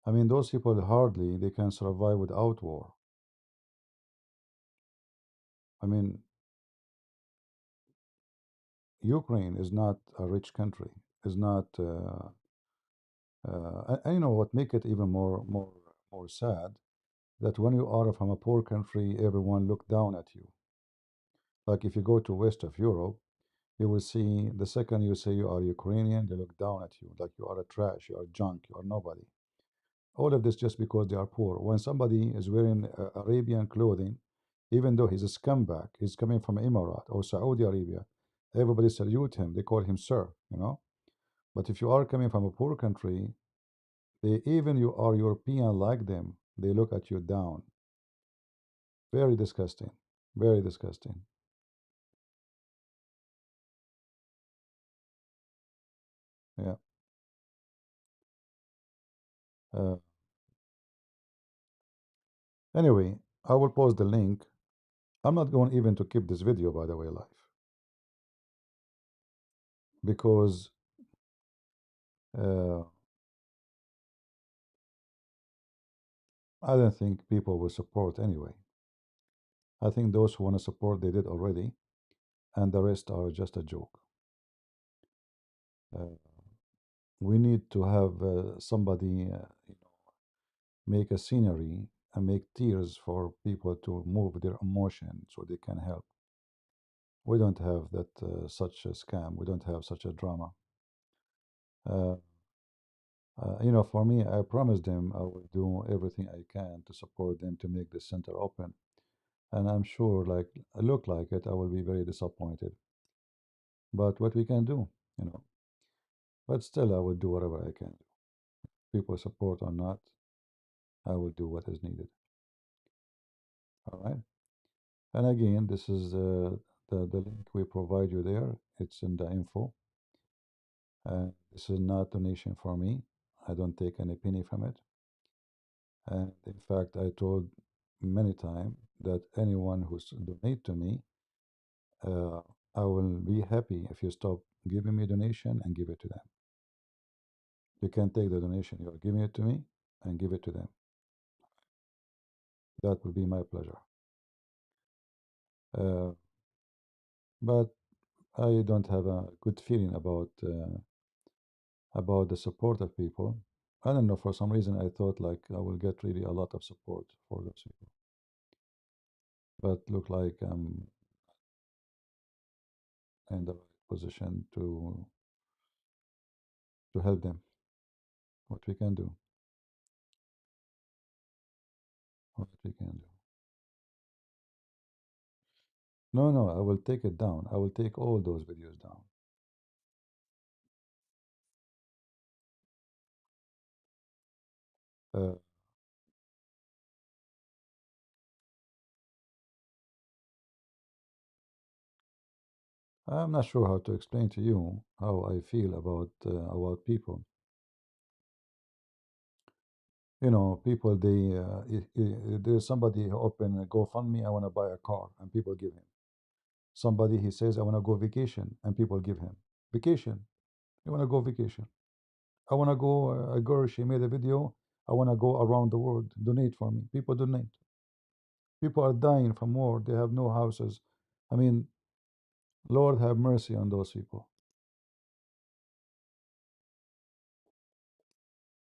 I mean, those people hardly they can survive without war. I mean, Ukraine is not a rich country. Is not, and you know what make it even more sad that when you are from a poor country, everyone look down at you. Like if you go to west of Europe, you will see the second you say you are Ukrainian, they look down at you like you are a trash, you are junk, you are nobody. All of this just because they are poor. When somebody is wearing Arabian clothing, even though he's a scumbag, he's coming from Emirat or Saudi Arabia, everybody salute him. They call him sir. But if you are coming from a poor country, even you are European like them, they look at you down. Very disgusting. Very disgusting. Yeah. Uh, anyway, I will post the link. I'm not going even to keep this video, by the way, live because uh, I don't think people will support anyway. I think those who want to support, they did already, and the rest are just a joke. Uh, we need to have somebody make a scenery and make tears for people to move their emotion so they can help. We don't have that such a scam. We don't have such a drama. Uh, for me, I promised them I will do everything I can to support them to make the center open. And I'm sure, like, I look like it, I will be very disappointed. But what we can do. But still, I will do whatever I can do. People support or not, I will do what is needed. All right. And again, this is the link we provide you there. It's in the info. This is not donation for me. I don't take any penny from it. And in fact, I told many times that anyone who's donate to me, uh, I will be happy if you stop giving me donation and give it to them. You can take the donation you are giving it to me and give it to them. That will be my pleasure. Uh, but I don't have a good feeling about the support of people. I don't know, for some reason I thought like I will get really a lot of support for those people. But look like I'm in the right position to help them. What we can do. What we can do. No, no, I will take it down. I will take all those videos down. Uh, I'm not sure how to explain to you how I feel about people. People there's somebody who open a GoFundMe. I want to buy a car, and people give him. Somebody he says I want to go vacation, and people give him vacation. You want to go vacation? I want to go. A girl she made a video. I want to go around the world. Donate for me. People donate. People are dying from war. They have no houses. I mean, Lord have mercy on those people.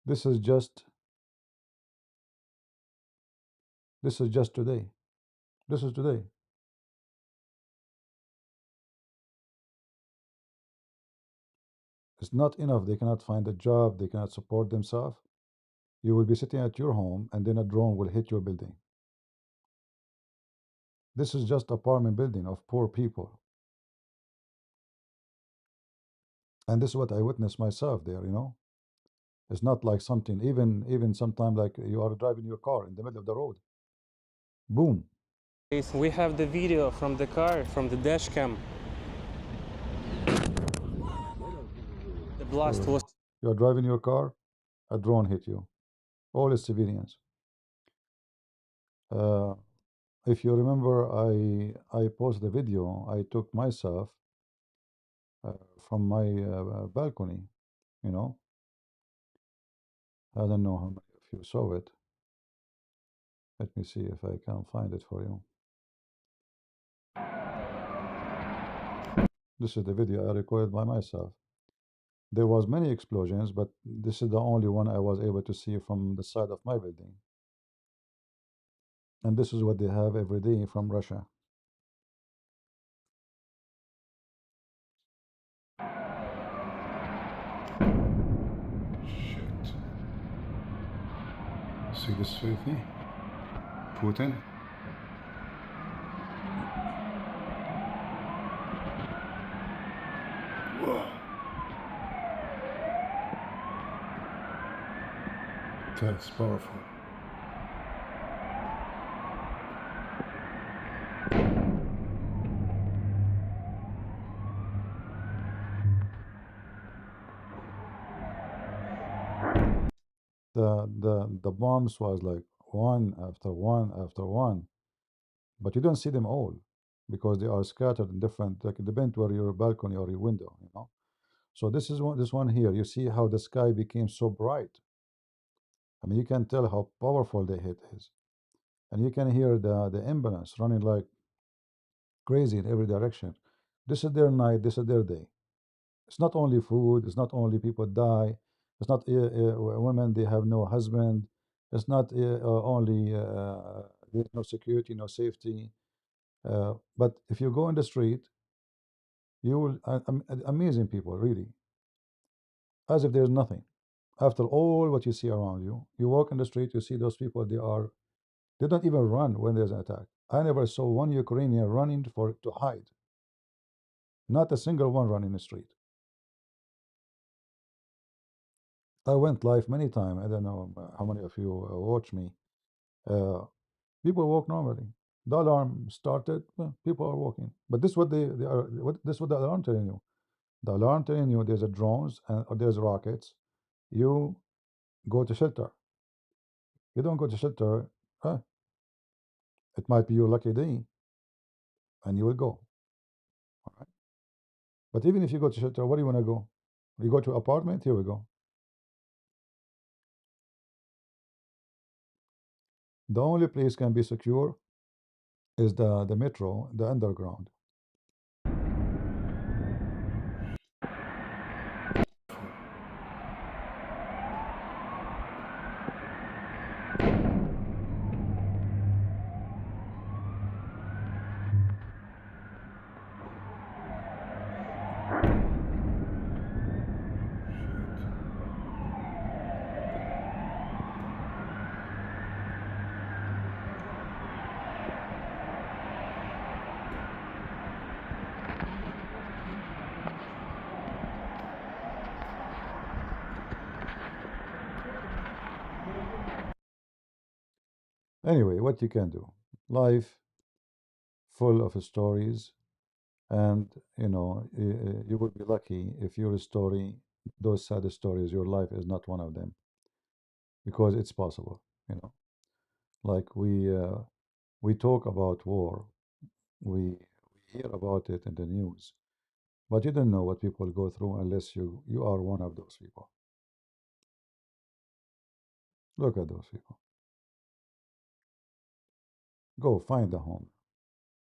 This is just this is just today. This is today. It's not enough. They cannot find a job. They cannot support themselves. You will be sitting at your home and then a drone will hit your building. This is just apartment building of poor people. And this is what I witnessed myself there. It's not like something, even sometimes like you are driving your car in the middle of the road. Boom. We have the video from the car, from the dash cam. The blast was. You are driving your car, a drone hit you. All is civilians. Uh, if you remember, I posted a video. I took myself from my balcony. You know, I don't know how many of you saw it. Let me see if I can find it for you. This is the video I recorded by myself. There was many explosions, but this is the only one I was able to see from the side of my building. And this is what they have every day from Russia. Shit. See this with me? Putin. Whoa. That's powerful. The bombs was like one after one after one, but you don't see them all because they are scattered in different, like it depends where your balcony or your window, you know. So this one here, you see how the sky became so bright. I mean, you can tell how powerful the hit is, and you can hear the ambulance running like crazy in every direction. This is their night. This is their day. It's not only food. It's not only people die. It's not women. They have no husband. It's not only there's no security, no safety. But if you go in the street, you will amazing people really, as if there's nothing. After all what you see around you, you walk in the street, you see those people. They don't even run when there's an attack. I never saw one Ukrainian running to hide. Not a single one running the street. I went live many times. I don't know how many of you watch me. Uh, People walk normally. The alarm started. Well, people are walking. But this is what they are. This is what the alarm telling you. The alarm telling you there's a drones and or there's rockets. You go to shelter. You don't go to shelter. Uh, it might be your lucky day, and you will go. All right. But even if you go to shelter, where do you want to go? You go to apartment. Here we go. The only place can be secure is the metro, the underground. Anyway, what you can do? Life full of stories, and you would be lucky if your story, those sad stories, your life is not one of them, because it's possible. You know, like we talk about war, we hear about it in the news, but you don't know what people go through unless you are one of those people. Look at those people. Go find a home.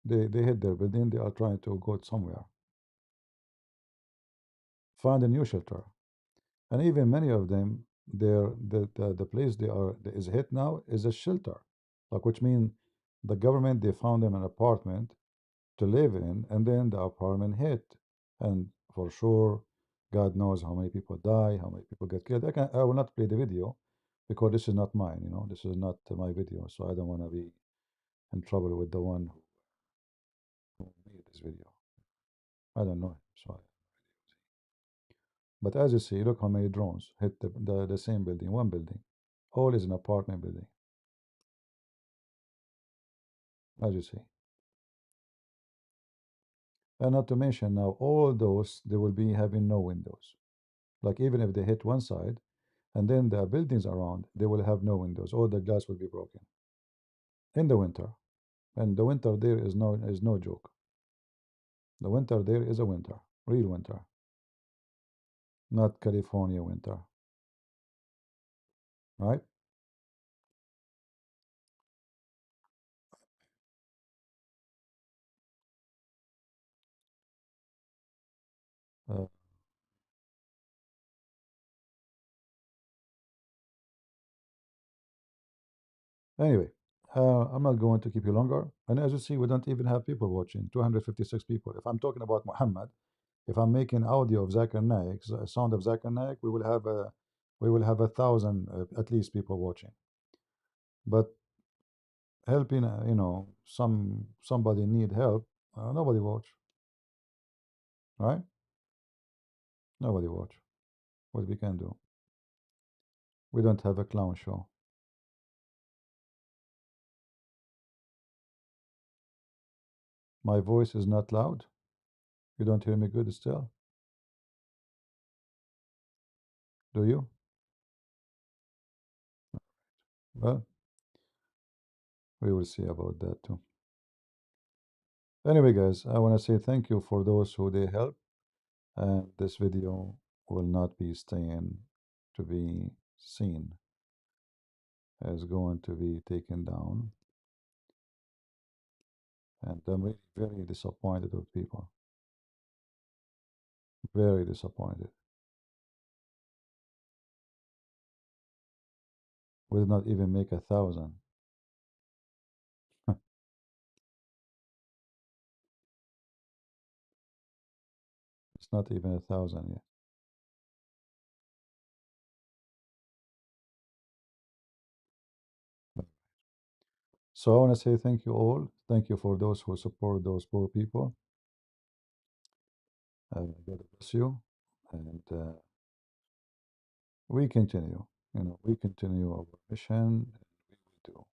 They hit their building. They are trying to go somewhere. Find a new shelter. And even many of them, the place they are that is hit now is a shelter, like which means the government they found them an apartment to live in, and then the apartment hit, and for sure, God knows how many people die, how many people get killed. I will not play the video because this is not mine. This is not my video, so I don't want to be in trouble with the one who made this video. I don't know him, so But as you see, look how many drones hit the same building, one building. All is an apartment building. As you see. And not to mention now, all those, they will be having no windows. Like even if they hit one side, and then the buildings around, they will have no windows. All the glass will be broken. In the winter. And the winter there is no joke. The winter there is a winter. Real winter. Not California winter. Right? Uh, Anyway, I'm not going to keep you longer. And as you see, we don't even have people watching. 256 people. If I'm talking about Muhammad, if I'm making audio of Zakir Naik, sound of Zakir Naik, we will have 1,000 at least people watching. But helping, somebody need help, nobody watch, right? Nobody watch. What we can do? We don't have a clown show. My voice is not loud. You don't hear me good still, do you? Well, we will see about that too. Anyway, guys, I want to say thank you for those who they help, and this video will not be staying to be seen, as going to be taken down, and I'm really very disappointed with people. Very disappointed. We did not even make 1,000. It's not even 1,000 yet. So I want to say thank you all. Thank you for those who support those poor people. God bless you. And we continue. We continue our mission. We will do.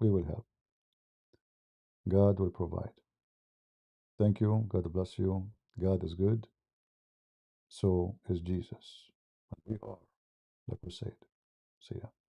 We will help. God will provide. Thank you. God bless you. God is good. So is Jesus. And we are the crusade. See ya.